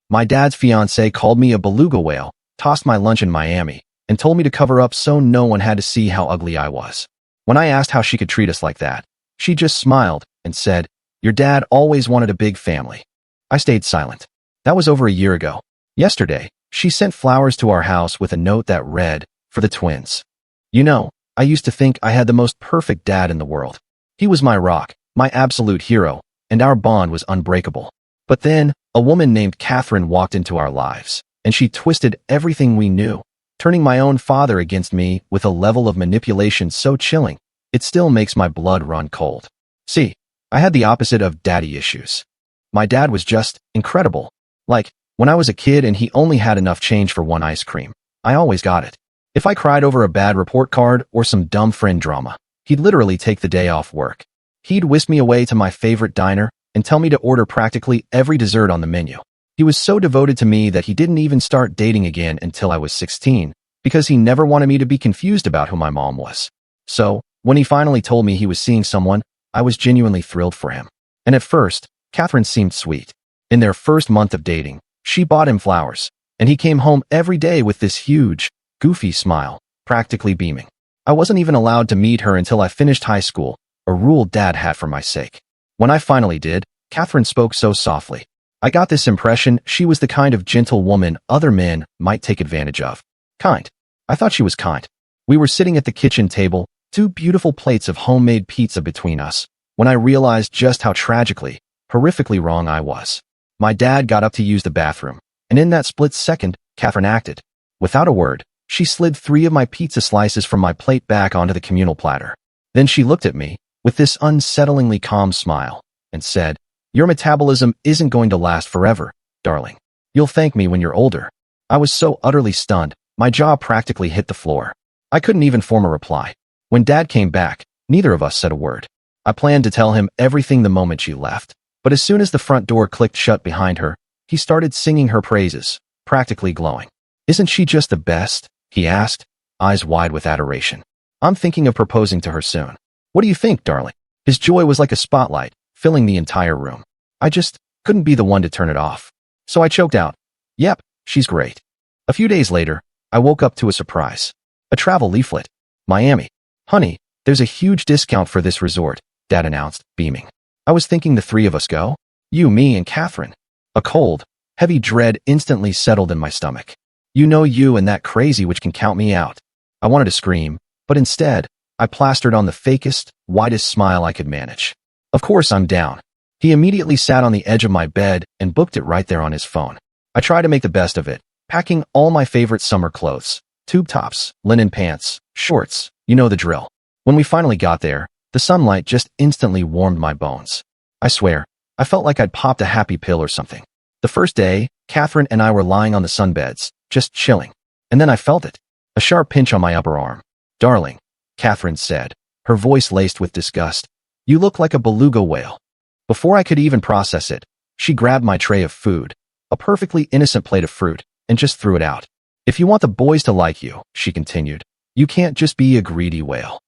My dad's fiancée called me a beluga whale, tossed my lunch in Miami, and told me to cover up so no one had to see how ugly I was. When I asked how she could treat us like that, she just smiled and said, "Your dad always wanted a big family." I stayed silent. That was over a year ago. Yesterday, she sent flowers to our house with a note that read, "For the twins." You know, I used to think I had the most perfect dad in the world. He was my rock, my absolute hero, and our bond was unbreakable. But then, a woman named Catherine walked into our lives, and she twisted everything we knew, turning my own father against me with a level of manipulation so chilling, it still makes my blood run cold. See, I had the opposite of daddy issues. My dad was just incredible. Like, when I was a kid and he only had enough change for one ice cream, I always got it. If I cried over a bad report card or some dumb friend drama, he'd literally take the day off work. He'd whisk me away to my favorite diner and tell me to order practically every dessert on the menu. He was so devoted to me that he didn't even start dating again until I was 16, because he never wanted me to be confused about who my mom was. So, when he finally told me he was seeing someone, I was genuinely thrilled for him. And at first, Catherine seemed sweet. In their first month of dating, she bought him flowers, and he came home every day with this huge, goofy smile, practically beaming. I wasn't even allowed to meet her until I finished high school, a rule Dad had for my sake. When I finally did, Catherine spoke so softly. I got this impression she was the kind of gentle woman other men might take advantage of. Kind. I thought she was kind. We were sitting at the kitchen table, two beautiful plates of homemade pizza between us, when I realized just how tragically, horrifically wrong I was. My dad got up to use the bathroom, and in that split second, Catherine acted. Without a word, she slid 3 of my pizza slices from my plate back onto the communal platter. Then she looked at me, with this unsettlingly calm smile, and said, "Your metabolism isn't going to last forever, darling. You'll thank me when you're older." I was so utterly stunned, my jaw practically hit the floor. I couldn't even form a reply. When Dad came back, neither of us said a word. I planned to tell him everything the moment she left, but as soon as the front door clicked shut behind her, he started singing her praises, practically glowing. "Isn't she just the best?" he asked, eyes wide with adoration. "I'm thinking of proposing to her soon. What do you think, darling?" His joy was like a spotlight, filling the entire room. I just couldn't be the one to turn it off. So I choked out, "Yep, she's great." A few days later, I woke up to a surprise. A travel leaflet. "Miami. Honey, there's a huge discount for this resort," Dad announced, beaming. I was thinking the 3 of us go. You, me, and Catherine. A cold, heavy dread instantly settled in my stomach. You and that crazy which can count me out. I wanted to scream, but instead, I plastered on the fakest, widest smile I could manage. "Of course I'm down." He immediately sat on the edge of my bed and booked it right there on his phone. I tried to make the best of it, packing all my favorite summer clothes, tube tops, linen pants, shorts, you know the drill. When we finally got there, the sunlight just instantly warmed my bones. I swear, I felt like I'd popped a happy pill or something. The first day, Catherine and I were lying on the sunbeds, just chilling. And then I felt it, a sharp pinch on my upper arm. "Darling," Catherine said, her voice laced with disgust, "you look like a beluga whale." Before I could even process it, she grabbed my tray of food, a perfectly innocent plate of fruit, and just threw it out. "If you want the boys to like you," she continued, "you can't just be a greedy whale."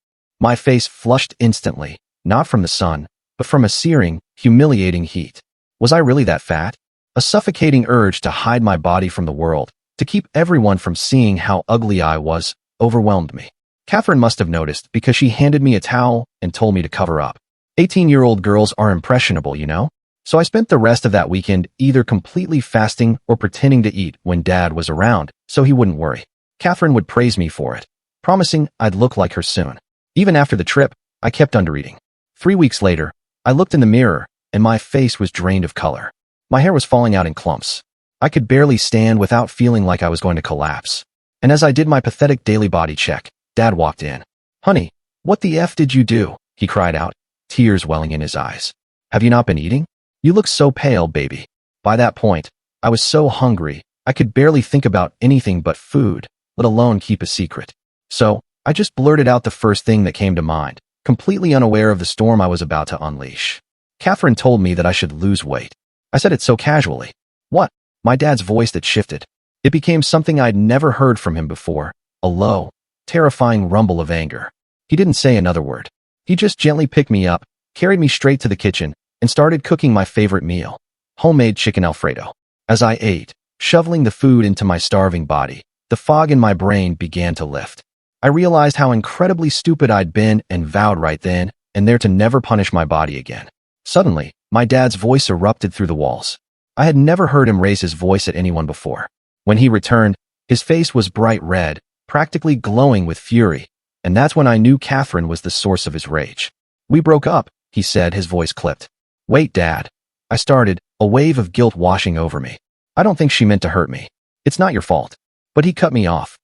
My face flushed instantly, not from the sun, but from a searing, humiliating heat. Was I really that fat? A suffocating urge to hide my body from the world, to keep everyone from seeing how ugly I was, overwhelmed me. Catherine must have noticed because she handed me a towel and told me to cover up. 18-year-old girls are impressionable, you know? So I spent the rest of that weekend either completely fasting or pretending to eat when Dad was around, so he wouldn't worry. Catherine would praise me for it, promising I'd look like her soon. Even after the trip, I kept undereating. 3 weeks later, I looked in the mirror, and my face was drained of color. My hair was falling out in clumps. I could barely stand without feeling like I was going to collapse. And as I did my pathetic daily body check, Dad walked in. "Honey, what the F did you do?" he cried out, tears welling in his eyes. "Have you not been eating? You look so pale, baby." By that point, I was so hungry, I could barely think about anything but food, let alone keep a secret. So, I just blurted out the first thing that came to mind, completely unaware of the storm I was about to unleash. Catherine told me that I should lose weight. I said it so casually. "What?" My dad's voice that shifted. It became something I'd never heard from him before, a low, terrifying rumble of anger. He didn't say another word. He just gently picked me up, carried me straight to the kitchen, and started cooking my favorite meal, homemade chicken Alfredo. As I ate, shoveling the food into my starving body, the fog in my brain began to lift. I realized how incredibly stupid I'd been and vowed right then and there to never punish my body again. Suddenly, my dad's voice erupted through the walls. I had never heard him raise his voice at anyone before. When he returned, his face was bright red, practically glowing with fury, and that's when I knew Catherine was the source of his rage. "We broke up," he said, his voice clipped. "Wait, Dad." I started, a wave of guilt washing over me. "I don't think she meant to hurt me. It's not your fault." But he cut me off.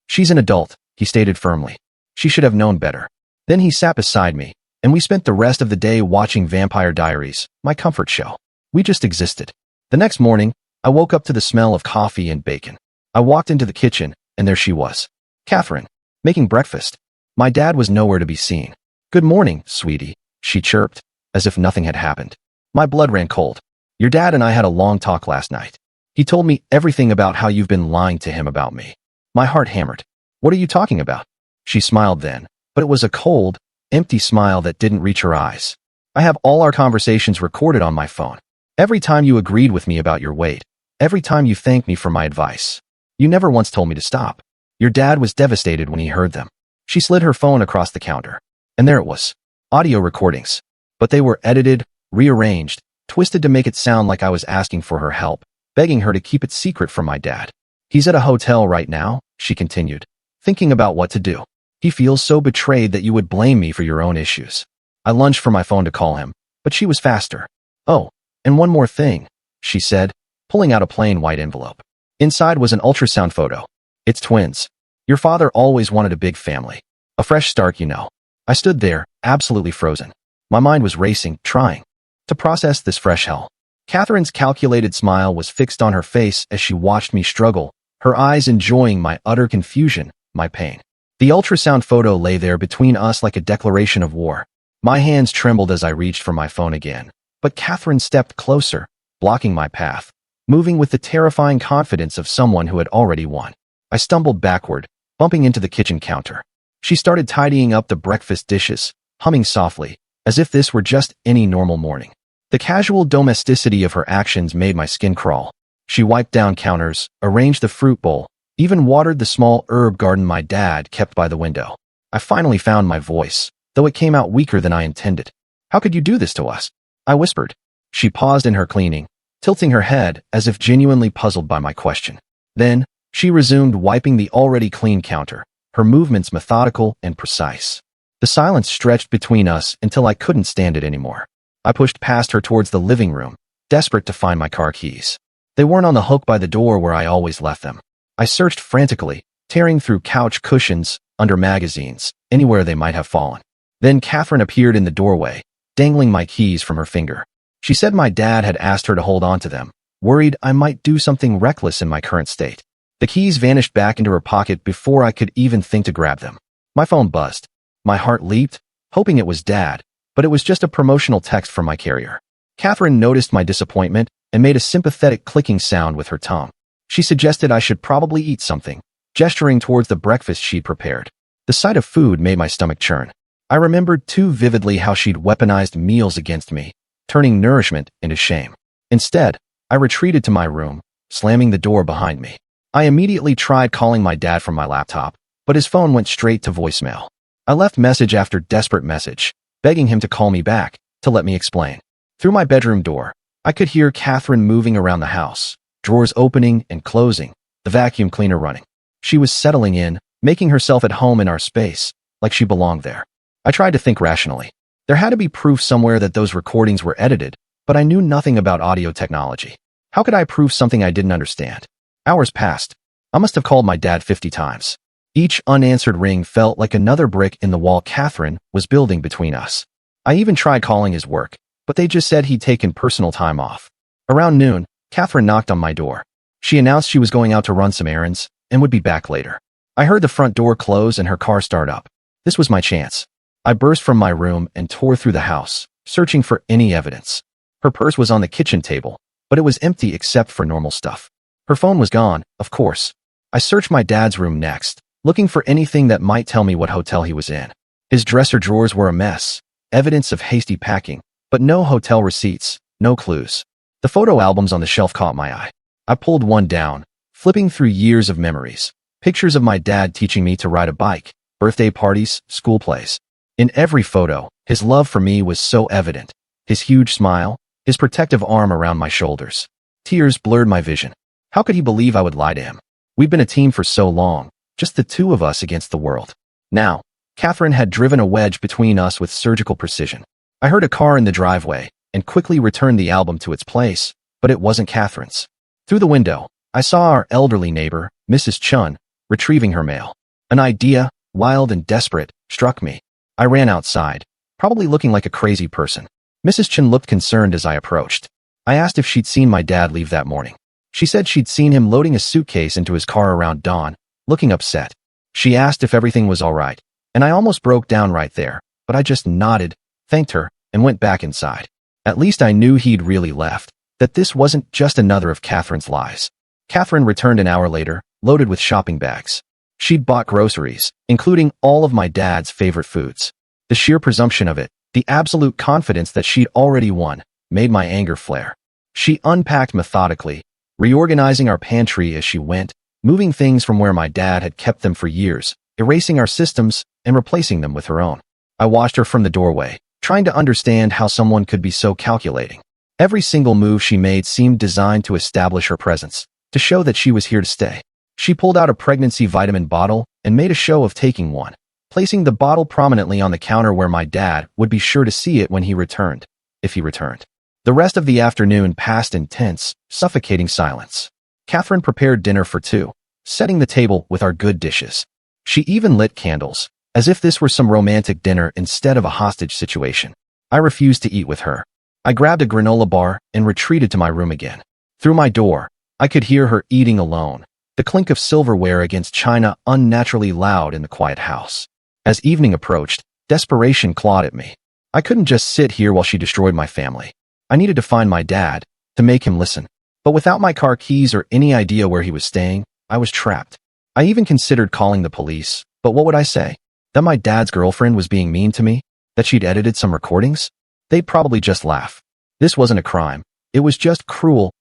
"She's an adult," he stated firmly. "She should have known better." Then he sat beside me, and we spent the rest of the day watching Vampire Diaries, my comfort show. We just existed. The next morning, I woke up to the smell of coffee and bacon. I walked into the kitchen, and there she was. Catherine, making breakfast. My dad was nowhere to be seen. "Good morning, sweetie," she chirped, as if nothing had happened. My blood ran cold. "Your dad and I had a long talk last night. He told me everything about how you've been lying to him about me." My heart hammered. "What are you talking about?" She smiled then, but it was a cold, empty smile that didn't reach her eyes. "I have all our conversations recorded on my phone. Every time you agreed with me about your weight, every time you thanked me for my advice. You never once told me to stop." Your dad was devastated when he heard them. She slid her phone across the counter, and there it was. Audio recordings. But they were edited, rearranged, twisted to make it sound like I was asking for her help, begging her to keep it secret from my dad. "He's at a hotel right now," she continued, thinking about what to do. "He feels so betrayed that you would blame me for your own issues." I lunged for my phone to call him, but she was faster. "Oh, and one more thing," she said, pulling out a plain white envelope. Inside was an ultrasound photo. "It's twins. Your father always wanted a big family. A fresh start, you know." I stood there, absolutely frozen. My mind was racing, trying to process this fresh hell. Catherine's calculated smile was fixed on her face as she watched me struggle, her eyes enjoying my utter confusion, my pain. The ultrasound photo lay there between us like a declaration of war. My hands trembled as I reached for my phone again, but Catherine stepped closer, blocking my path, moving with the terrifying confidence of someone who had already won. I stumbled backward, bumping into the kitchen counter. She started tidying up the breakfast dishes, humming softly, as if this were just any normal morning. The casual domesticity of her actions made my skin crawl. She wiped down counters, arranged the fruit bowl, even watered the small herb garden my dad kept by the window. I finally found my voice, though it came out weaker than I intended. "How could you do this to us?" I whispered. She paused in her cleaning, tilting her head as if genuinely puzzled by my question. Then, she resumed wiping the already clean counter, her movements methodical and precise. The silence stretched between us until I couldn't stand it anymore. I pushed past her towards the living room, desperate to find my car keys. They weren't on the hook by the door where I always left them. I searched frantically, tearing through couch cushions, under magazines, anywhere they might have fallen. Then Catherine appeared in the doorway, dangling my keys from her finger. She said my dad had asked her to hold on to them, worried I might do something reckless in my current state. The keys vanished back into her pocket before I could even think to grab them. My phone buzzed. My heart leaped, hoping it was Dad, but it was just a promotional text from my carrier. Catherine noticed my disappointment and made a sympathetic clicking sound with her tongue. She suggested I should probably eat something, gesturing towards the breakfast she'd prepared. The sight of food made my stomach churn. I remembered too vividly how she'd weaponized meals against me, turning nourishment into shame. Instead, I retreated to my room, slamming the door behind me. I immediately tried calling my dad from my laptop, but his phone went straight to voicemail. I left message after desperate message, begging him to call me back, to let me explain. Through my bedroom door, I could hear Catherine moving around the house, drawers opening and closing, the vacuum cleaner running. She was settling in, making herself at home in our space, like she belonged there. I tried to think rationally. There had to be proof somewhere that those recordings were edited, but I knew nothing about audio technology. How could I prove something I didn't understand? Hours passed. I must have called my dad 50 times. Each unanswered ring felt like another brick in the wall Catherine was building between us. I even tried calling his work, but they just said he'd taken personal time off. Around noon, Catherine knocked on my door. She announced she was going out to run some errands and would be back later. I heard the front door close and her car start up. This was my chance. I burst from my room and tore through the house, searching for any evidence. Her purse was on the kitchen table, but it was empty except for normal stuff. Her phone was gone, of course. I searched my dad's room next, looking for anything that might tell me what hotel he was in. His dresser drawers were a mess, evidence of hasty packing, but no hotel receipts, no clues. The photo albums on the shelf caught my eye. I pulled one down, flipping through years of memories. Pictures of my dad teaching me to ride a bike, birthday parties, school plays. In every photo, his love for me was so evident. His huge smile, his protective arm around my shoulders. Tears blurred my vision. How could he believe I would lie to him? We'd been a team for so long, just the two of us against the world. Now, Catherine had driven a wedge between us with surgical precision. I heard a car in the driveway and quickly returned the album to its place, but it wasn't Catherine's. Through the window, I saw our elderly neighbor, Mrs. Chun, retrieving her mail. An idea, wild and desperate, struck me. I ran outside, probably looking like a crazy person. Mrs. Chun looked concerned as I approached. I asked if she'd seen my dad leave that morning. She said she'd seen him loading a suitcase into his car around dawn, looking upset. She asked if everything was all right, and I almost broke down right there, but I just nodded, thanked her, and went back inside. At least I knew he'd really left, that this wasn't just another of Catherine's lies. Catherine returned an hour later, loaded with shopping bags. She'd bought groceries, including all of my dad's favorite foods. The sheer presumption of it, the absolute confidence that she'd already won, made my anger flare. She unpacked methodically, reorganizing our pantry as she went, moving things from where my dad had kept them for years, erasing our systems, and replacing them with her own. I watched her from the doorway, trying to understand how someone could be so calculating. Every single move she made seemed designed to establish her presence, to show that she was here to stay. She pulled out a pregnancy vitamin bottle and made a show of taking one, placing the bottle prominently on the counter where my dad would be sure to see it when he returned, if he returned. The rest of the afternoon passed in tense, suffocating silence. Catherine prepared dinner for two, setting the table with our good dishes. She even lit candles, as if this were some romantic dinner instead of a hostage situation. I refused to eat with her. I grabbed a granola bar and retreated to my room again. Through my door, I could hear her eating alone, the clink of silverware against china unnaturally loud in the quiet house. As evening approached, desperation clawed at me. I couldn't just sit here while she destroyed my family. I needed to find my dad, to make him listen. But without my car keys or any idea where he was staying, I was trapped. I even considered calling the police, but what would I say? That my dad's girlfriend was being mean to me? That she'd edited some recordings? They'd probably just laugh. This wasn't a crime. It was just cruel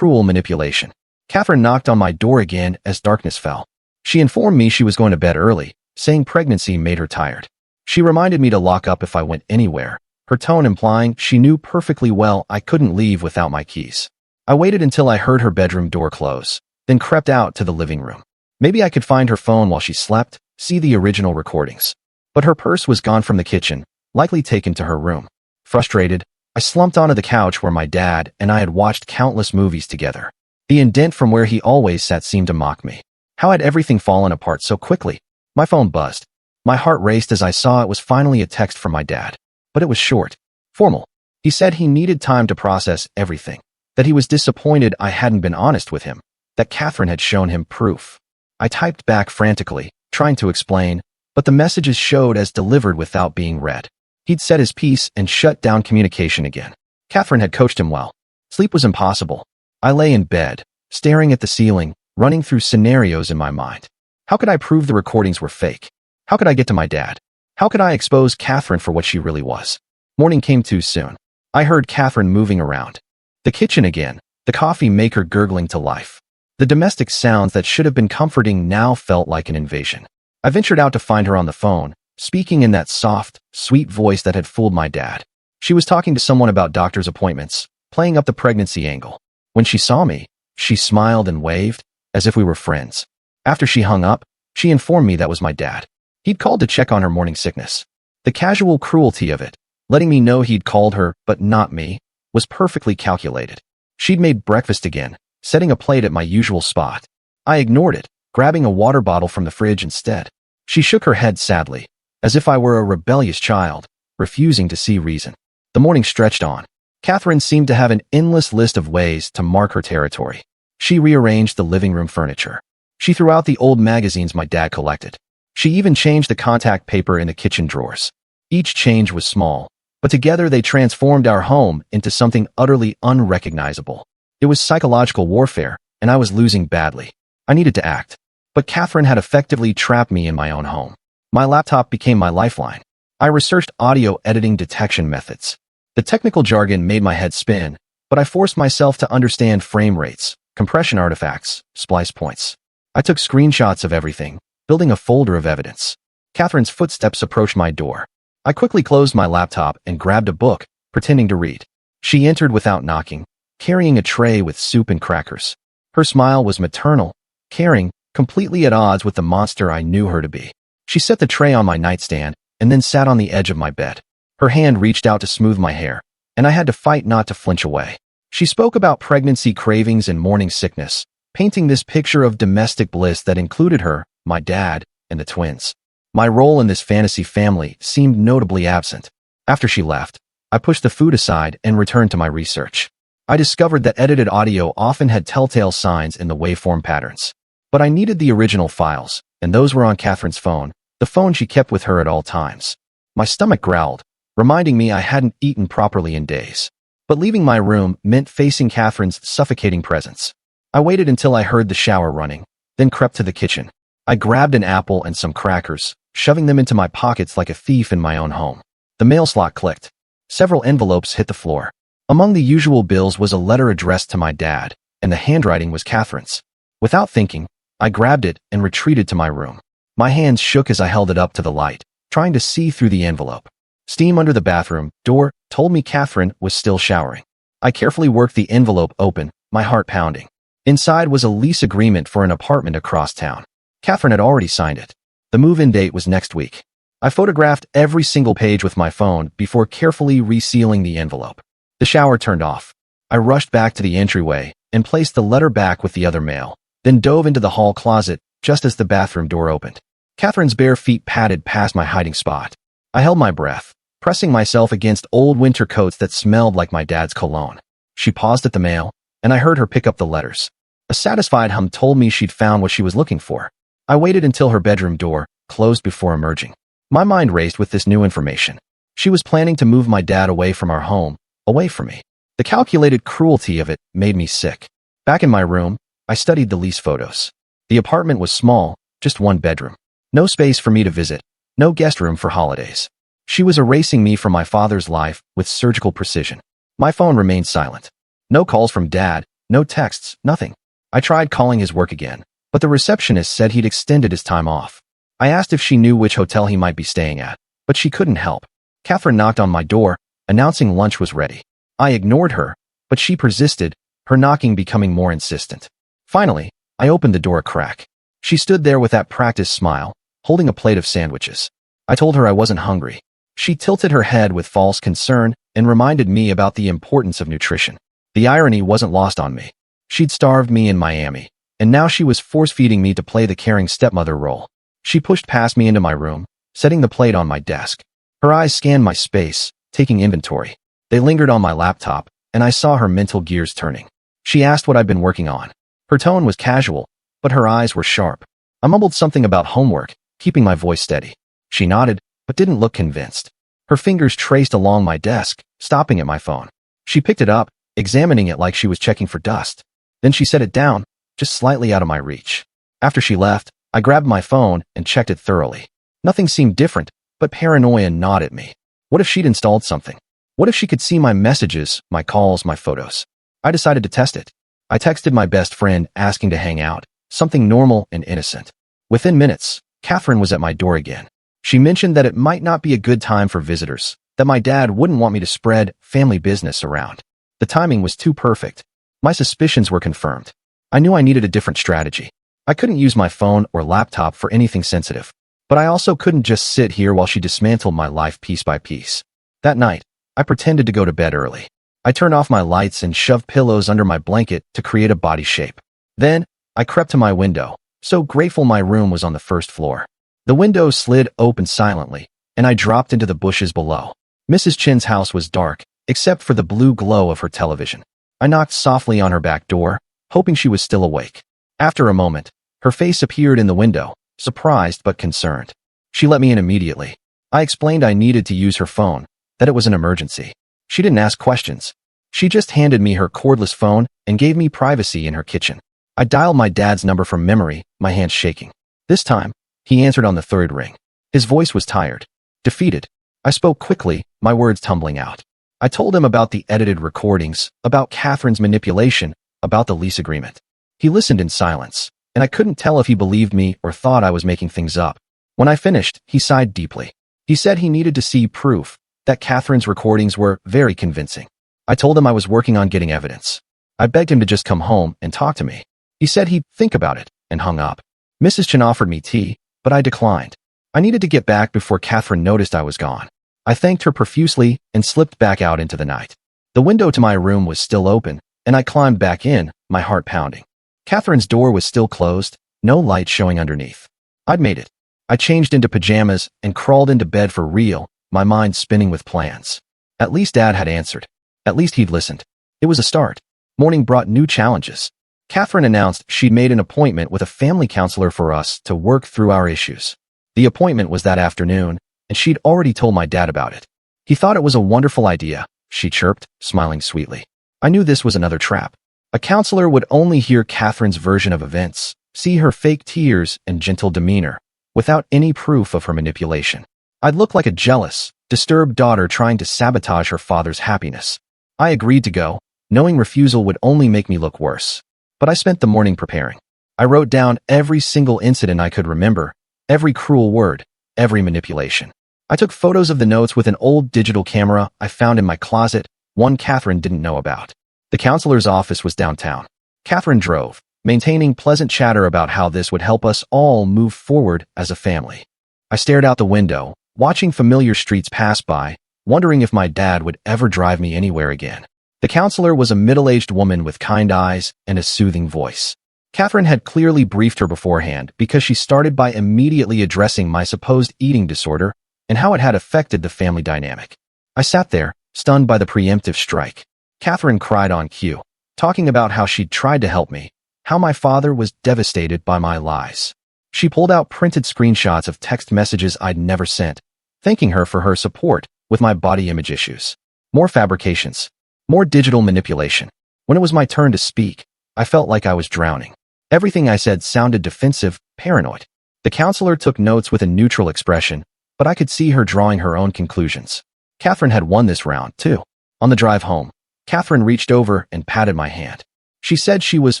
manipulation. Catherine knocked on my door again as darkness fell. She informed me she was going to bed early, saying pregnancy made her tired. She reminded me to lock up if I went anywhere, her tone implying she knew perfectly well I couldn't leave without my keys. I waited until I heard her bedroom door close, then crept out to the living room. Maybe I could find her phone while she slept, see the original recordings. But her purse was gone from the kitchen, likely taken to her room. Frustrated, I slumped onto the couch where my dad and I had watched countless movies together. The indent from where he always sat seemed to mock me. How had everything fallen apart so quickly? My phone buzzed. My heart raced as I saw it was finally a text from my dad. But it was short, formal. He said he needed time to process everything, that he was disappointed I hadn't been honest with him, that Catherine had shown him proof. I typed back frantically, trying to explain, but the messages showed as delivered without being read. He'd said his piece and shut down communication again. Catherine had coached him well. Sleep was impossible. I lay in bed, staring at the ceiling, running through scenarios in my mind. How could I prove the recordings were fake? How could I get to my dad? How could I expose Catherine for what she really was? Morning came too soon. I heard Catherine moving around. The kitchen again, the coffee maker gurgling to life. The domestic sounds that should have been comforting now felt like an invasion. I ventured out to find her on the phone, speaking in that soft, sweet voice that had fooled my dad. She was talking to someone about doctor's appointments, playing up the pregnancy angle. When she saw me, she smiled and waved, as if we were friends. After she hung up, she informed me that was my dad. He'd called to check on her morning sickness. The casual cruelty of it, letting me know he'd called her but not me, was perfectly calculated. She'd made breakfast again, setting a plate at my usual spot. I ignored it, grabbing a water bottle from the fridge instead. She shook her head sadly, as if I were a rebellious child, refusing to see reason. The morning stretched on. Catherine seemed to have an endless list of ways to mark her territory. She rearranged the living room furniture. She threw out the old magazines my dad collected. She even changed the contact paper in the kitchen drawers. Each change was small, but together they transformed our home into something utterly unrecognizable. It was psychological warfare, and I was losing badly. I needed to act. But Catherine had effectively trapped me in my own home. My laptop became my lifeline. I researched audio editing detection methods. The technical jargon made my head spin, but I forced myself to understand frame rates, compression artifacts, splice points. I took screenshots of everything, building a folder of evidence. Catherine's footsteps approached my door. I quickly closed my laptop and grabbed a book, pretending to read. She entered without knocking, carrying a tray with soup and crackers. Her smile was maternal, caring, completely at odds with the monster I knew her to be. She set the tray on my nightstand and then sat on the edge of my bed. Her hand reached out to smooth my hair, and I had to fight not to flinch away. She spoke about pregnancy cravings and morning sickness, painting this picture of domestic bliss that included her, my dad, and the twins. My role in this fantasy family seemed notably absent. After she left, I pushed the food aside and returned to my research. I discovered that edited audio often had telltale signs in the waveform patterns. But I needed the original files, and those were on Catherine's phone, the phone she kept with her at all times. My stomach growled, reminding me I hadn't eaten properly in days. But leaving my room meant facing Catherine's suffocating presence. I waited until I heard the shower running, then crept to the kitchen. I grabbed an apple and some crackers, shoving them into my pockets like a thief in my own home. The mail slot clicked. Several envelopes hit the floor. Among the usual bills was a letter addressed to my dad, and the handwriting was Catherine's. Without thinking, I grabbed it and retreated to my room. My hands shook as I held it up to the light, trying to see through the envelope. Steam under the bathroom door told me Catherine was still showering. I carefully worked the envelope open, my heart pounding. Inside was a lease agreement for an apartment across town. Catherine had already signed it. The move-in date was next week. I photographed every single page with my phone before carefully resealing the envelope. The shower turned off. I rushed back to the entryway and placed the letter back with the other mail, then dove into the hall closet just as the bathroom door opened. Catherine's bare feet padded past my hiding spot. I held my breath, pressing myself against old winter coats that smelled like my dad's cologne. She paused at the mail, and I heard her pick up the letters. A satisfied hum told me she'd found what she was looking for. I waited until her bedroom door closed before emerging. My mind raced with this new information. She was planning to move my dad away from our home, away from me. The calculated cruelty of it made me sick. Back in my room, I studied the lease photos. The apartment was small, just one bedroom. No space for me to visit, no guest room for holidays. She was erasing me from my father's life with surgical precision. My phone remained silent. No calls from Dad, no texts, nothing. I tried calling his work again, but the receptionist said he'd extended his time off. I asked if she knew which hotel he might be staying at, but she couldn't help. Catherine knocked on my door, announcing lunch was ready. I ignored her, but she persisted, her knocking becoming more insistent. Finally, I opened the door a crack. She stood there with that practiced smile, holding a plate of sandwiches. I told her I wasn't hungry. She tilted her head with false concern and reminded me about the importance of nutrition. The irony wasn't lost on me. She'd starved me in Miami, and now she was force-feeding me to play the caring stepmother role. She pushed past me into my room, setting the plate on my desk. Her eyes scanned my space, taking inventory. They lingered on my laptop, and I saw her mental gears turning. She asked what I'd been working on. Her tone was casual, but her eyes were sharp. I mumbled something about homework, keeping my voice steady. She nodded, but didn't look convinced. Her fingers traced along my desk, stopping at my phone. She picked it up, examining it like she was checking for dust. Then she set it down, just slightly out of my reach. After she left, I grabbed my phone and checked it thoroughly. Nothing seemed different, but paranoia gnawed at me. What if she'd installed something? What if she could see my messages, my calls, my photos? I decided to test it. I texted my best friend asking to hang out, something normal and innocent. Within minutes, Catherine was at my door again. She mentioned that it might not be a good time for visitors, that my dad wouldn't want me to spread family business around. The timing was too perfect. My suspicions were confirmed. I knew I needed a different strategy. I couldn't use my phone or laptop for anything sensitive, but I also couldn't just sit here while she dismantled my life piece by piece. That night, I pretended to go to bed early. I turned off my lights and shoved pillows under my blanket to create a body shape. Then, I crept to my window, so grateful my room was on the first floor. The window slid open silently, and I dropped into the bushes below. Mrs. Chin's house was dark, except for the blue glow of her television. I knocked softly on her back door, hoping she was still awake. After a moment, her face appeared in the window, surprised but concerned. She let me in immediately. I explained I needed to use her phone, that it was an emergency. She didn't ask questions. She just handed me her cordless phone and gave me privacy in her kitchen. I dialed my dad's number from memory, my hands shaking. This time, he answered on the third ring. His voice was tired, defeated. I spoke quickly, my words tumbling out. I told him about the edited recordings, about Catherine's manipulation, about the lease agreement. He listened in silence, and I couldn't tell if he believed me or thought I was making things up. When I finished, he sighed deeply. He said he needed to see proof, that Catherine's recordings were very convincing. I told him I was working on getting evidence. I begged him to just come home and talk to me. He said he'd think about it, and hung up. Mrs. Chen offered me tea, but I declined. I needed to get back before Catherine noticed I was gone. I thanked her profusely and slipped back out into the night. The window to my room was still open, and I climbed back in, my heart pounding. Catherine's door was still closed, no light showing underneath. I'd made it. I changed into pajamas and crawled into bed for real, my mind spinning with plans. At least Dad had answered. At least he'd listened. It was a start. Morning brought new challenges. Catherine announced she'd made an appointment with a family counselor for us to work through our issues. The appointment was that afternoon, and she'd already told my dad about it. He thought it was a wonderful idea, she chirped, smiling sweetly. I knew this was another trap. A counselor would only hear Catherine's version of events, see her fake tears and gentle demeanor, without any proof of her manipulation. I'd look like a jealous, disturbed daughter trying to sabotage her father's happiness. I agreed to go, knowing refusal would only make me look worse. But I spent the morning preparing. I wrote down every single incident I could remember, every cruel word, every manipulation. I took photos of the notes with an old digital camera I found in my closet, one Catherine didn't know about. The counselor's office was downtown. Catherine drove, maintaining pleasant chatter about how this would help us all move forward as a family. I stared out the window, watching familiar streets pass by, wondering if my dad would ever drive me anywhere again. The counselor was a middle-aged woman with kind eyes and a soothing voice. Catherine had clearly briefed her beforehand because she started by immediately addressing my supposed eating disorder and how it had affected the family dynamic. I sat there, stunned by the preemptive strike. Catherine cried on cue, talking about how she'd tried to help me, how my father was devastated by my lies. She pulled out printed screenshots of text messages I'd never sent, thanking her for her support with my body image issues. More fabrications. More digital manipulation. When it was my turn to speak, I felt like I was drowning. Everything I said sounded defensive, paranoid. The counselor took notes with a neutral expression, but I could see her drawing her own conclusions. Catherine had won this round, too. On the drive home, Catherine reached over and patted my hand. She said she was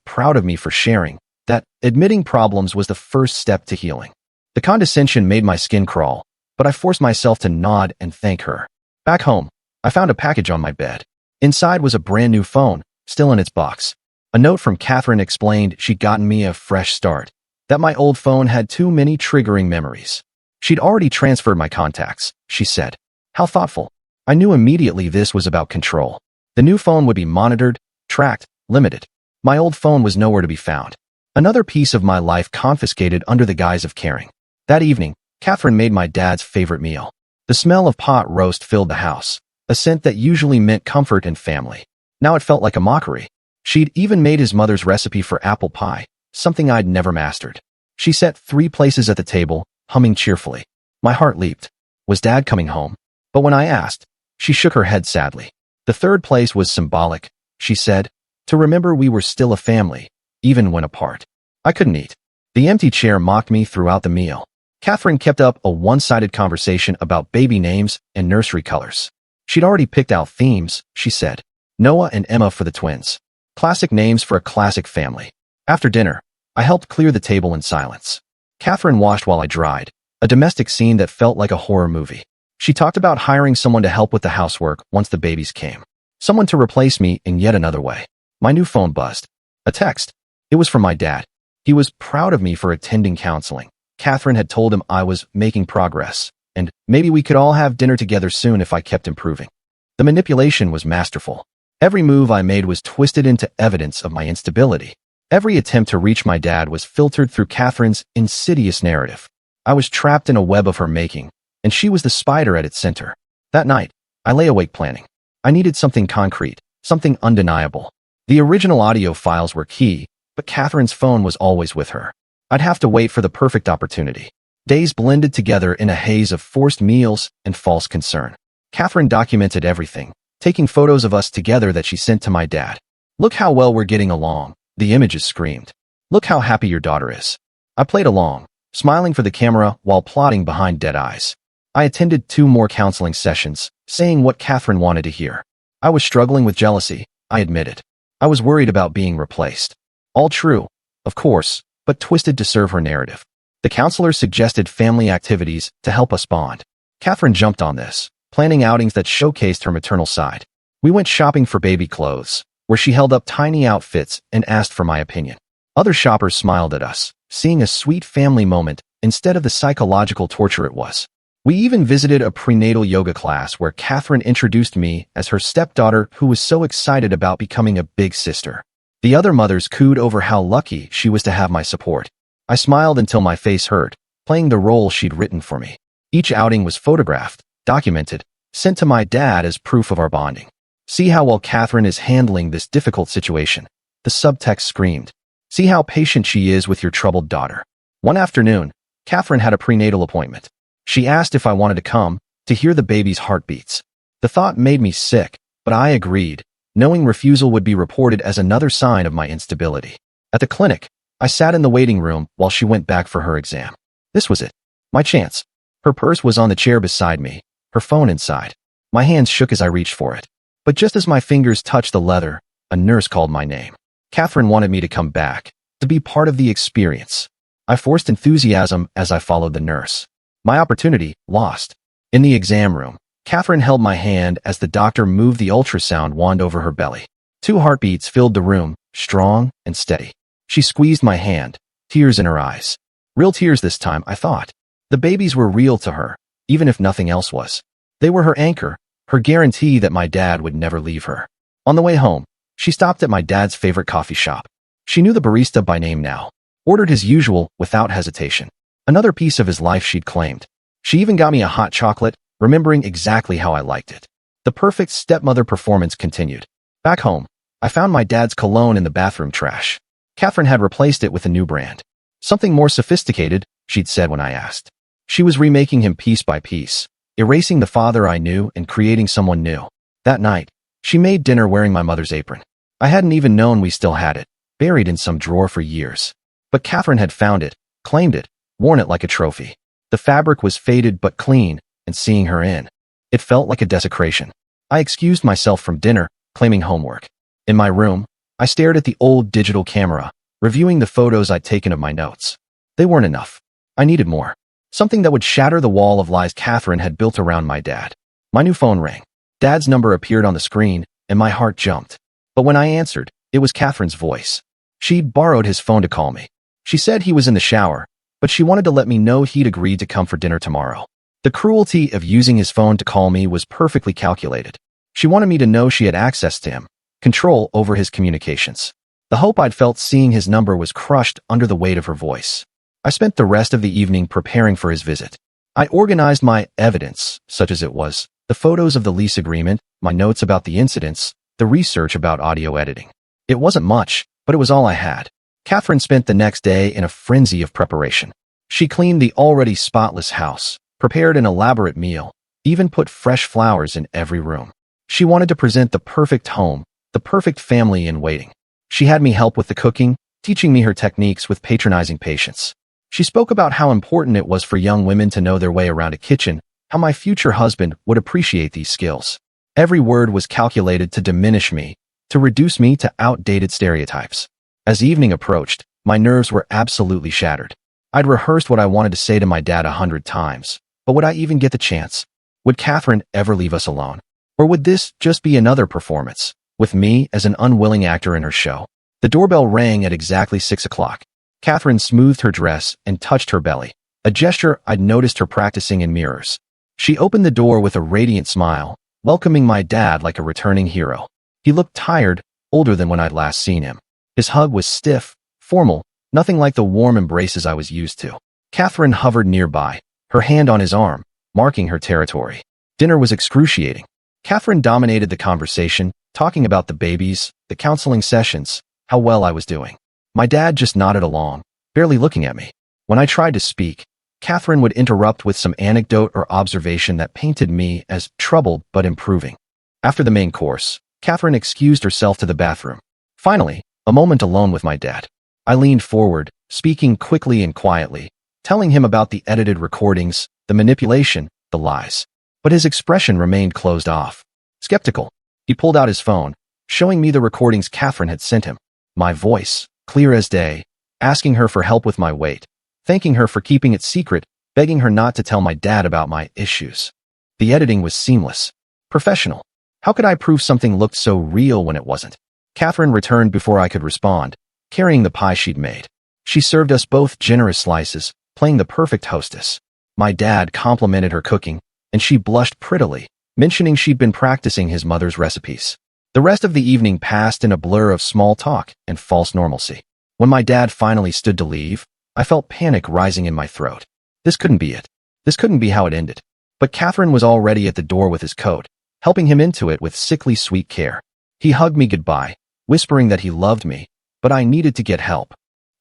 proud of me for sharing, that admitting problems was the first step to healing. The condescension made my skin crawl, but I forced myself to nod and thank her. Back home, I found a package on my bed. Inside was a brand new phone, still in its box. A note from Catherine explained she'd gotten me a fresh start, that my old phone had too many triggering memories. She'd already transferred my contacts, she said. How thoughtful. I knew immediately this was about control. The new phone would be monitored, tracked, limited. My old phone was nowhere to be found. Another piece of my life confiscated under the guise of caring. That evening, Catherine made my dad's favorite meal. The smell of pot roast filled the house, a scent that usually meant comfort and family. Now it felt like a mockery. She'd even made his mother's recipe for apple pie, something I'd never mastered. She set 3 places at the table, humming cheerfully. My heart leaped. Was Dad coming home? But when I asked, she shook her head sadly. The 3rd place was symbolic, she said, to remember we were still a family, even when apart. I couldn't eat. The empty chair mocked me throughout the meal. Catherine kept up a one-sided conversation about baby names and nursery colors. She'd already picked out themes, she said. Noah and Emma for the twins. Classic names for a classic family. After dinner, I helped clear the table in silence. Catherine washed while I dried, a domestic scene that felt like a horror movie. She talked about hiring someone to help with the housework once the babies came. Someone to replace me in yet another way. My new phone buzzed. A text. It was from my dad. He was proud of me for attending counseling. Catherine had told him I was making progress, and maybe we could all have dinner together soon if I kept improving. The manipulation was masterful. Every move I made was twisted into evidence of my instability. Every attempt to reach my dad was filtered through Catherine's insidious narrative. I was trapped in a web of her making, and she was the spider at its center. That night, I lay awake planning. I needed something concrete, something undeniable. The original audio files were key, but Catherine's phone was always with her. I'd have to wait for the perfect opportunity. Days blended together in a haze of forced meals and false concern. Catherine documented everything, taking photos of us together that she sent to my dad. Look how well we're getting along, the images screamed. Look how happy your daughter is. I played along, smiling for the camera while plotting behind dead eyes. I attended 2 more counseling sessions, saying what Catherine wanted to hear. I was struggling with jealousy, I admitted. I was worried about being replaced. All true, of course, but twisted to serve her narrative. The counselor suggested family activities to help us bond. Catherine jumped on this, planning outings that showcased her maternal side. We went shopping for baby clothes, where she held up tiny outfits and asked for my opinion. Other shoppers smiled at us, seeing a sweet family moment instead of the psychological torture it was. We even visited a prenatal yoga class where Catherine introduced me as her stepdaughter who was so excited about becoming a big sister. The other mothers cooed over how lucky she was to have my support. I smiled until my face hurt, playing the role she'd written for me. Each outing was photographed, documented, sent to my dad as proof of our bonding. See how well Catherine is handling this difficult situation. The subtext screamed. See how patient she is with your troubled daughter. One afternoon, Catherine had a prenatal appointment. She asked if I wanted to come, to hear the baby's heartbeats. The thought made me sick, but I agreed, knowing refusal would be reported as another sign of my instability. At the clinic, I sat in the waiting room while she went back for her exam. This was it. My chance. Her purse was on the chair beside me, her phone inside. My hands shook as I reached for it. But just as my fingers touched the leather, a nurse called my name. Catherine wanted me to come back, to be part of the experience. I forced enthusiasm as I followed the nurse. My opportunity, lost. In the exam room, Catherine held my hand as the doctor moved the ultrasound wand over her belly. 2 heartbeats filled the room, strong and steady. She squeezed my hand, tears in her eyes. Real tears this time, I thought. The babies were real to her, even if nothing else was. They were her anchor, her guarantee that my dad would never leave her. On the way home, she stopped at my dad's favorite coffee shop. She knew the barista by name now, ordered his usual without hesitation. Another piece of his life she'd claimed. She even got me a hot chocolate, remembering exactly how I liked it. The perfect stepmother performance continued. Back home, I found my dad's cologne in the bathroom trash. Catherine had replaced it with a new brand. Something more sophisticated, she'd said when I asked. She was remaking him piece by piece, erasing the father I knew and creating someone new. That night, she made dinner wearing my mother's apron. I hadn't even known we still had it, buried in some drawer for years. But Catherine had found it, claimed it, worn it like a trophy. The fabric was faded but clean, and seeing her in, it felt like a desecration. I excused myself from dinner, claiming homework. In my room, I stared at the old digital camera, reviewing the photos I'd taken of my notes. They weren't enough. I needed more. Something that would shatter the wall of lies Catherine had built around my dad. My new phone rang. Dad's number appeared on the screen, and my heart jumped. But when I answered, it was Catherine's voice. She'd borrowed his phone to call me. She said he was in the shower, but she wanted to let me know he'd agreed to come for dinner tomorrow. The cruelty of using his phone to call me was perfectly calculated. She wanted me to know she had access to him, control over his communications. The hope I'd felt seeing his number was crushed under the weight of her voice. I spent the rest of the evening preparing for his visit. I organized my evidence, such as it was, the photos of the lease agreement, my notes about the incidents, the research about audio editing. It wasn't much, but it was all I had. Catherine spent the next day in a frenzy of preparation. She cleaned the already spotless house, prepared an elaborate meal, even put fresh flowers in every room. She wanted to present the perfect home, the perfect family in waiting. She had me help with the cooking, teaching me her techniques with patronizing patience. She spoke about how important it was for young women to know their way around a kitchen, how my future husband would appreciate these skills. Every word was calculated to diminish me, to reduce me to outdated stereotypes. As evening approached, my nerves were absolutely shattered. I'd rehearsed what I wanted to say to my dad 100 times, but would I even get the chance? Would Catherine ever leave us alone? Or would this just be another performance, with me as an unwilling actor in her show? The doorbell rang at exactly 6 o'clock. Catherine smoothed her dress and touched her belly, a gesture I'd noticed her practicing in mirrors. She opened the door with a radiant smile, welcoming my dad like a returning hero. He looked tired, older than when I'd last seen him. His hug was stiff, formal, nothing like the warm embraces I was used to. Catherine hovered nearby, her hand on his arm, marking her territory. Dinner was excruciating. Catherine dominated the conversation, talking about the babies, the counseling sessions, how well I was doing. My dad just nodded along, barely looking at me. When I tried to speak, Catherine would interrupt with some anecdote or observation that painted me as troubled but improving. After the main course, Catherine excused herself to the bathroom. Finally, a moment alone with my dad. I leaned forward, speaking quickly and quietly, telling him about the edited recordings, the manipulation, the lies. But his expression remained closed off. Skeptical. He pulled out his phone, showing me the recordings Catherine had sent him. My voice, clear as day, asking her for help with my weight, thanking her for keeping it secret, begging her not to tell my dad about my issues. The editing was seamless, professional. How could I prove something looked so real when it wasn't? Catherine returned before I could respond, carrying the pie she'd made. She served us both generous slices, playing the perfect hostess. My dad complimented her cooking, and she blushed prettily, mentioning she'd been practicing his mother's recipes. The rest of the evening passed in a blur of small talk and false normalcy. When my dad finally stood to leave, I felt panic rising in my throat. This couldn't be it. This couldn't be how it ended. But Catherine was already at the door with his coat, helping him into it with sickly sweet care. He hugged me goodbye, whispering that he loved me, but I needed to get help.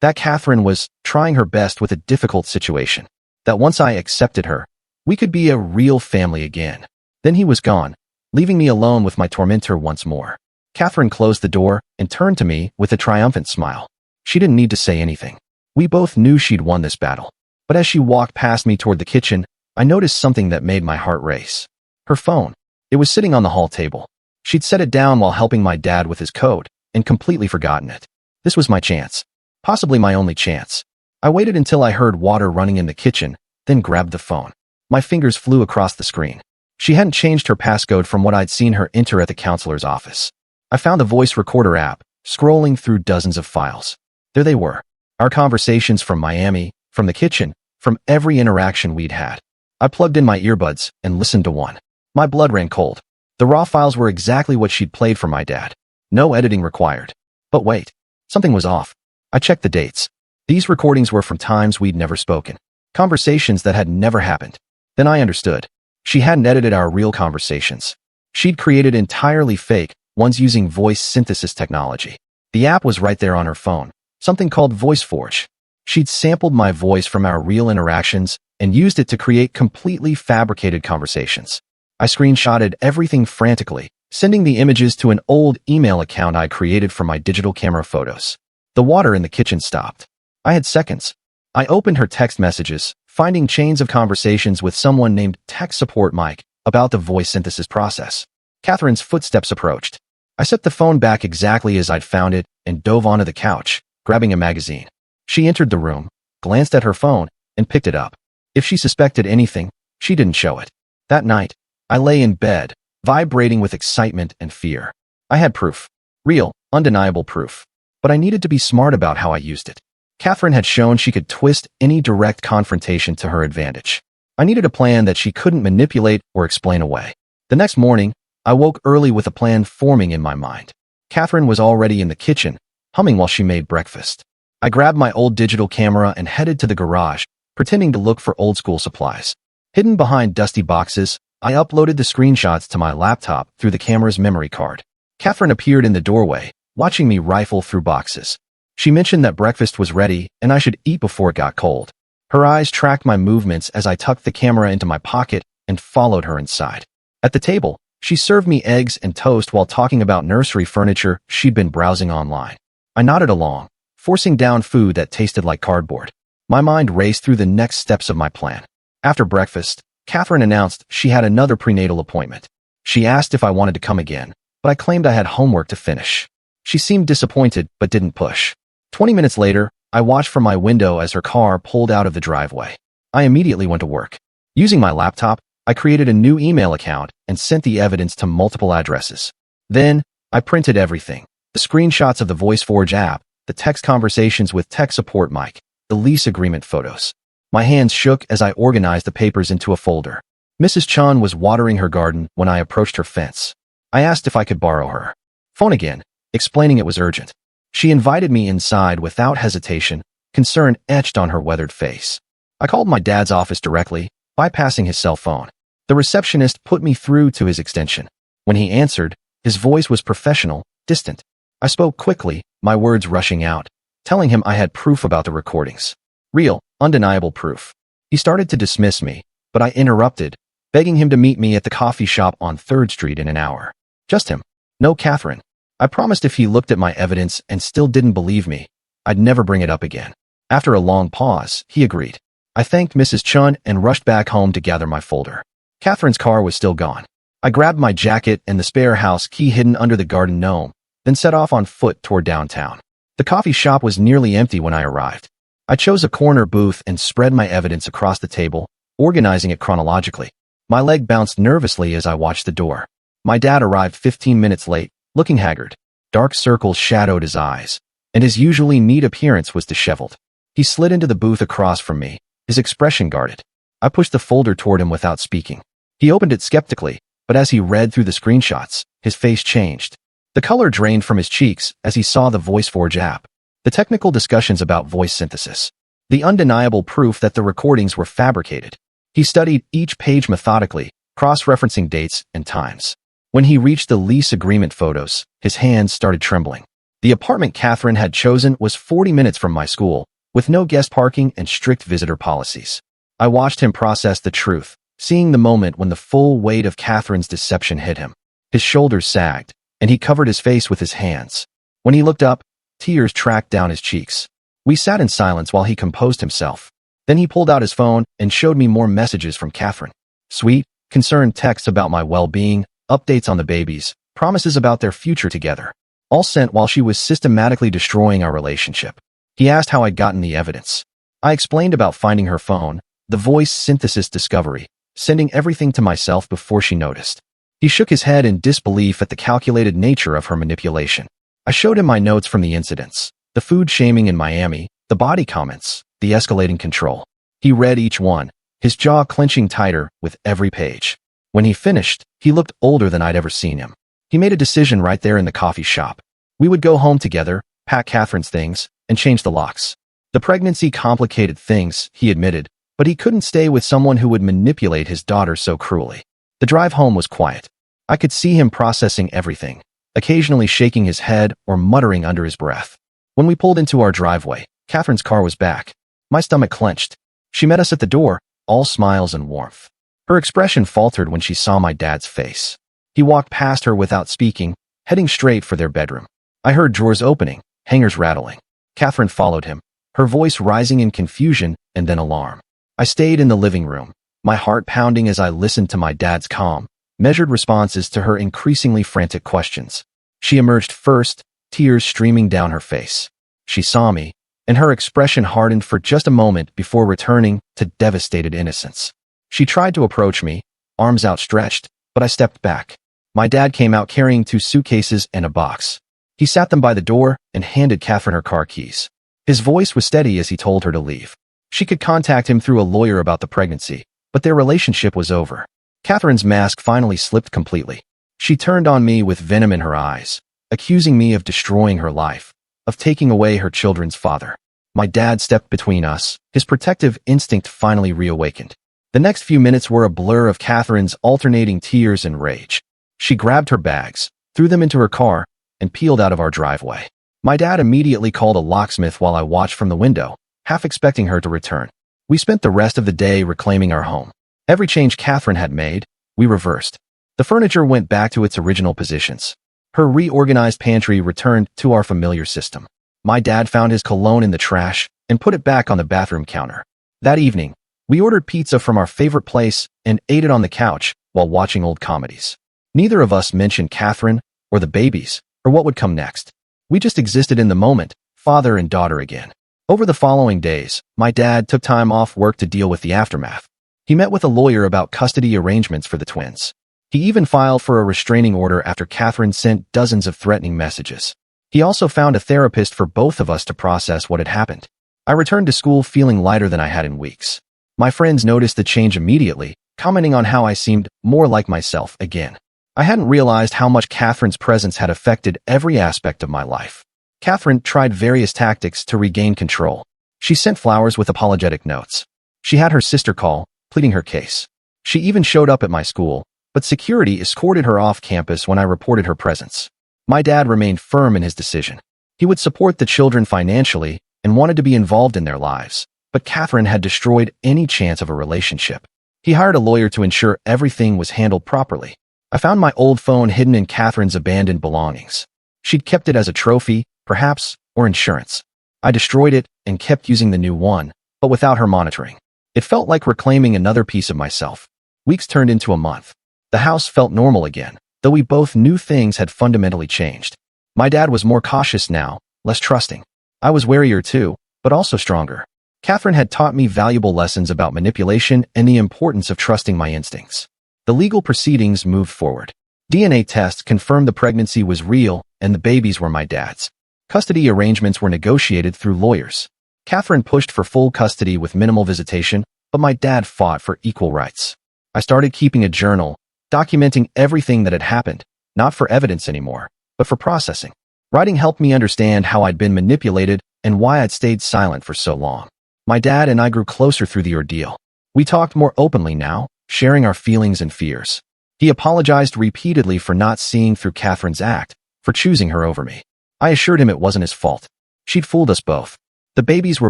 That Catherine was trying her best with a difficult situation. That once I accepted her, we could be a real family again. Then he was gone, leaving me alone with my tormentor once more. Catherine closed the door and turned to me with a triumphant smile. She didn't need to say anything. We both knew she'd won this battle. But as she walked past me toward the kitchen, I noticed something that made my heart race. Her phone. It was sitting on the hall table. She'd set it down while helping my dad with his coat, and completely forgotten it. This was my chance. Possibly my only chance. I waited until I heard water running in the kitchen, then grabbed the phone. My fingers flew across the screen. She hadn't changed her passcode from what I'd seen her enter at the counselor's office. I found the voice recorder app, scrolling through dozens of files. There they were. Our conversations from Miami, from the kitchen, from every interaction we'd had. I plugged in my earbuds and listened to one. My blood ran cold. The raw files were exactly what she'd played for my dad. No editing required. But wait, something was off. I checked the dates. These recordings were from times we'd never spoken. Conversations that had never happened. Then I understood. She hadn't edited our real conversations. She'd created entirely fake ones using voice synthesis technology. The app was right there on her phone, something called VoiceForge. She'd sampled my voice from our real interactions and used it to create completely fabricated conversations. I screenshotted everything frantically, sending the images to an old email account I created for my digital camera photos. The water in the kitchen stopped. I had seconds. I opened her text messages, finding chains of conversations with someone named Tech Support Mike about the voice synthesis process. Catherine's footsteps approached. I set the phone back exactly as I'd found it and dove onto the couch, grabbing a magazine. She entered the room, glanced at her phone, and picked it up. If she suspected anything, she didn't show it. That night, I lay in bed, vibrating with excitement and fear. I had proof. Real, undeniable proof. But I needed to be smart about how I used it. Catherine had shown she could twist any direct confrontation to her advantage. I needed a plan that she couldn't manipulate or explain away. The next morning, I woke early with a plan forming in my mind. Catherine was already in the kitchen, humming while she made breakfast. I grabbed my old digital camera and headed to the garage, pretending to look for old-school supplies. Hidden behind dusty boxes, I uploaded the screenshots to my laptop through the camera's memory card. Catherine appeared in the doorway, watching me rifle through boxes. She mentioned that breakfast was ready and I should eat before it got cold. Her eyes tracked my movements as I tucked the camera into my pocket and followed her inside. At the table, she served me eggs and toast while talking about nursery furniture she'd been browsing online. I nodded along, forcing down food that tasted like cardboard. My mind raced through the next steps of my plan. After breakfast, Catherine announced she had another prenatal appointment. She asked if I wanted to come again, but I claimed I had homework to finish. She seemed disappointed but didn't push. 20 minutes later, I watched from my window as her car pulled out of the driveway. I immediately went to work. Using my laptop, I created a new email account and sent the evidence to multiple addresses. Then, I printed everything. The screenshots of the VoiceForge app, the text conversations with Tech Support Mike, the lease agreement photos. My hands shook as I organized the papers into a folder. Mrs. Chun was watering her garden when I approached her fence. I asked if I could borrow her phone again, explaining it was urgent. She invited me inside without hesitation, concern etched on her weathered face. I called my dad's office directly, bypassing his cell phone. The receptionist put me through to his extension. When he answered, his voice was professional, distant. I spoke quickly, my words rushing out, telling him I had proof about the recordings. Real, undeniable proof. He started to dismiss me, but I interrupted, begging him to meet me at the coffee shop on 3rd Street in an hour. Just him. No Catherine. I promised if he looked at my evidence and still didn't believe me, I'd never bring it up again. After a long pause, he agreed. I thanked Mrs. Chun and rushed back home to gather my folder. Catherine's car was still gone. I grabbed my jacket and the spare house key hidden under the garden gnome, then set off on foot toward downtown. The coffee shop was nearly empty when I arrived. I chose a corner booth and spread my evidence across the table, organizing it chronologically. My leg bounced nervously as I watched the door. My dad arrived 15 minutes late, looking haggard. Dark circles shadowed his eyes, and his usually neat appearance was disheveled. He slid into the booth across from me, his expression guarded. I pushed the folder toward him without speaking. He opened it skeptically, but as he read through the screenshots, his face changed. The color drained from his cheeks as he saw the VoiceForge app. The technical discussions about voice synthesis. The undeniable proof that the recordings were fabricated. He studied each page methodically, cross-referencing dates and times. When he reached the lease agreement photos, his hands started trembling. The apartment Catherine had chosen was 40 minutes from my school, with no guest parking and strict visitor policies. I watched him process the truth, seeing the moment when the full weight of Catherine's deception hit him. His shoulders sagged, and he covered his face with his hands. When he looked up, tears tracked down his cheeks. We sat in silence while he composed himself. Then he pulled out his phone and showed me more messages from Catherine. Sweet, concerned texts about my well-being, updates on the babies, promises about their future together. All sent while she was systematically destroying our relationship. He asked how I'd gotten the evidence. I explained about finding her phone, the voice synthesis discovery, sending everything to myself before she noticed. He shook his head in disbelief at the calculated nature of her manipulation. I showed him my notes from the incidents, the food shaming in Miami, the body comments, the escalating control. He read each one, his jaw clenching tighter with every page. When he finished, he looked older than I'd ever seen him. He made a decision right there in the coffee shop. We would go home together, pack Catherine's things, and change the locks. The pregnancy complicated things, he admitted, but he couldn't stay with someone who would manipulate his daughter so cruelly. The drive home was quiet. I could see him processing everything, occasionally shaking his head or muttering under his breath. When we pulled into our driveway, Catherine's car was back. My stomach clenched. She met us at the door, all smiles and warmth. Her expression faltered when she saw my dad's face. He walked past her without speaking, heading straight for their bedroom. I heard drawers opening, hangers rattling. Catherine followed him, her voice rising in confusion and then alarm. I stayed in the living room, my heart pounding as I listened to my dad's calm, measured responses to her increasingly frantic questions. She emerged first, tears streaming down her face. She saw me, and her expression hardened for just a moment before returning to devastated innocence. She tried to approach me, arms outstretched, but I stepped back. My dad came out carrying 2 suitcases and a box. He sat them by the door and handed Catherine her car keys. His voice was steady as he told her to leave. She could contact him through a lawyer about the pregnancy, but their relationship was over. Catherine's mask finally slipped completely. She turned on me with venom in her eyes, accusing me of destroying her life, of taking away her children's father. My dad stepped between us, his protective instinct finally reawakened. The next few minutes were a blur of Catherine's alternating tears and rage. She grabbed her bags, threw them into her car, and peeled out of our driveway. My dad immediately called a locksmith while I watched from the window, half expecting her to return. We spent the rest of the day reclaiming our home. Every change Catherine had made, we reversed. The furniture went back to its original positions. Her reorganized pantry returned to our familiar system. My dad found his cologne in the trash and put it back on the bathroom counter. That evening, we ordered pizza from our favorite place and ate it on the couch while watching old comedies. Neither of us mentioned Catherine or the babies or what would come next. We just existed in the moment, father and daughter again. Over the following days, my dad took time off work to deal with the aftermath. He met with a lawyer about custody arrangements for the twins. He even filed for a restraining order after Catherine sent dozens of threatening messages. He also found a therapist for both of us to process what had happened. I returned to school feeling lighter than I had in weeks. My friends noticed the change immediately, commenting on how I seemed more like myself again. I hadn't realized how much Catherine's presence had affected every aspect of my life. Catherine tried various tactics to regain control. She sent flowers with apologetic notes. She had her sister call, pleading her case. She even showed up at my school, but security escorted her off campus when I reported her presence. My dad remained firm in his decision. He would support the children financially and wanted to be involved in their lives, but Catherine had destroyed any chance of a relationship. He hired a lawyer to ensure everything was handled properly. I found my old phone hidden in Catherine's abandoned belongings. She'd kept it as a trophy, perhaps, or insurance. I destroyed it and kept using the new one, but without her monitoring. It felt like reclaiming another piece of myself. Weeks turned into a month. The house felt normal again, though we both knew things had fundamentally changed. My dad was more cautious now, less trusting. I was warier too, but also stronger. Catherine had taught me valuable lessons about manipulation and the importance of trusting my instincts. The legal proceedings moved forward. DNA tests confirmed the pregnancy was real and the babies were my dad's. Custody arrangements were negotiated through lawyers. Catherine pushed for full custody with minimal visitation, but my dad fought for equal rights. I started keeping a journal, documenting everything that had happened, not for evidence anymore, but for processing. Writing helped me understand how I'd been manipulated and why I'd stayed silent for so long. My dad and I grew closer through the ordeal. We talked more openly now, sharing our feelings and fears. He apologized repeatedly for not seeing through Catherine's act, for choosing her over me. I assured him it wasn't his fault. She'd fooled us both. The babies were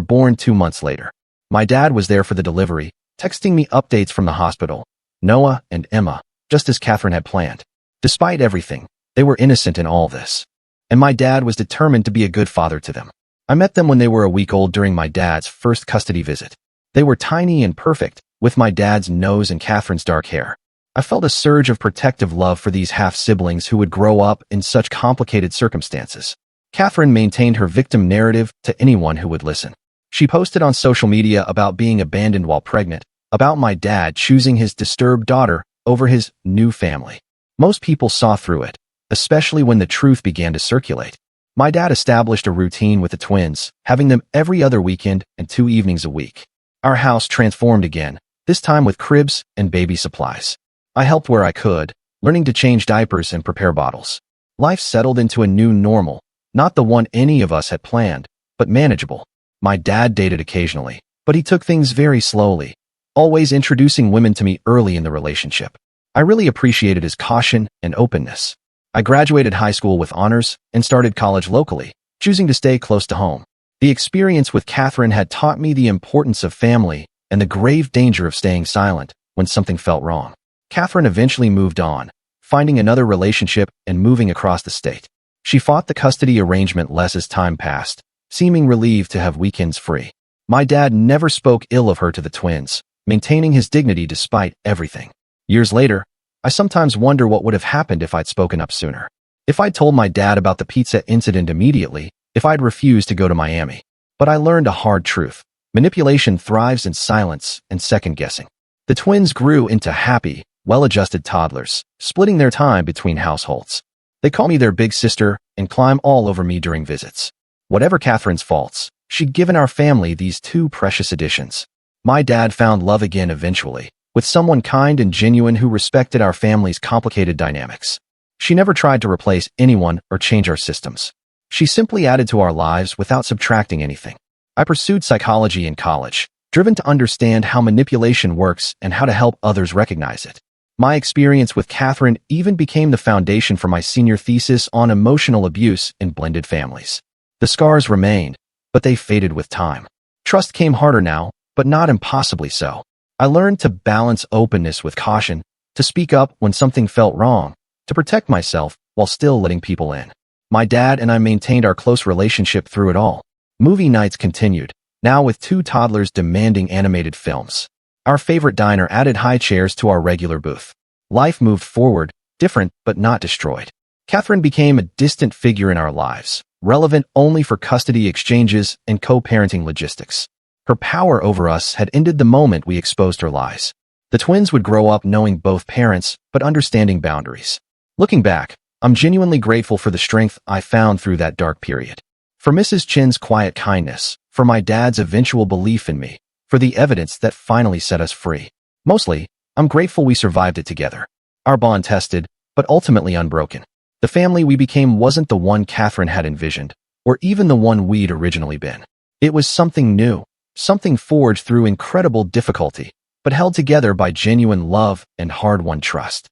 born 2 months later. My dad was there for the delivery, texting me updates from the hospital, Noah and Emma, just as Catherine had planned. Despite everything, they were innocent in all this. And my dad was determined to be a good father to them. I met them when they were a week old during my dad's first custody visit. They were tiny and perfect, with my dad's nose and Catherine's dark hair. I felt a surge of protective love for these half-siblings who would grow up in such complicated circumstances. Catherine maintained her victim narrative to anyone who would listen. She posted on social media about being abandoned while pregnant, about my dad choosing his disturbed daughter over his new family. Most people saw through it, especially when the truth began to circulate. My dad established a routine with the twins, having them every other weekend and 2 evenings a week. Our house transformed again, this time with cribs and baby supplies. I helped where I could, learning to change diapers and prepare bottles. Life settled into a new normal, not the one any of us had planned, but manageable. My dad dated occasionally, but he took things very slowly, always introducing women to me early in the relationship. I really appreciated his caution and openness. I graduated high school with honors and started college locally, choosing to stay close to home. The experience with Catherine had taught me the importance of family and the grave danger of staying silent when something felt wrong. Catherine eventually moved on, finding another relationship and moving across the state. She fought the custody arrangement less as time passed, seeming relieved to have weekends free. My dad never spoke ill of her to the twins, maintaining his dignity despite everything. Years later, I sometimes wonder what would have happened if I'd spoken up sooner. If I'd told my dad about the pizza incident immediately, if I'd refused to go to Miami. But I learned a hard truth. Manipulation thrives in silence and second-guessing. The twins grew into happy, well-adjusted toddlers, splitting their time between households. They call me their big sister and climb all over me during visits. Whatever Catherine's faults, she'd given our family these 2 precious additions. My dad found love again eventually, with someone kind and genuine who respected our family's complicated dynamics. She never tried to replace anyone or change our systems. She simply added to our lives without subtracting anything. I pursued psychology in college, driven to understand how manipulation works and how to help others recognize it. My experience with Catherine even became the foundation for my senior thesis on emotional abuse in blended families. The scars remained, but they faded with time. Trust came harder now, but not impossibly so. I learned to balance openness with caution, to speak up when something felt wrong, to protect myself while still letting people in. My dad and I maintained our close relationship through it all. Movie nights continued, now with 2 toddlers demanding animated films. Our favorite diner added high chairs to our regular booth. Life moved forward, different but not destroyed. Catherine became a distant figure in our lives, relevant only for custody exchanges and co-parenting logistics. Her power over us had ended the moment we exposed her lies. The twins would grow up knowing both parents, but understanding boundaries. Looking back, I'm genuinely grateful for the strength I found through that dark period. For Mrs. Chin's quiet kindness, for my dad's eventual belief in me, for the evidence that finally set us free. Mostly, I'm grateful we survived it together. Our bond tested, but ultimately unbroken. The family we became wasn't the one Catherine had envisioned, or even the one we'd originally been. It was something new, something forged through incredible difficulty, but held together by genuine love and hard-won trust.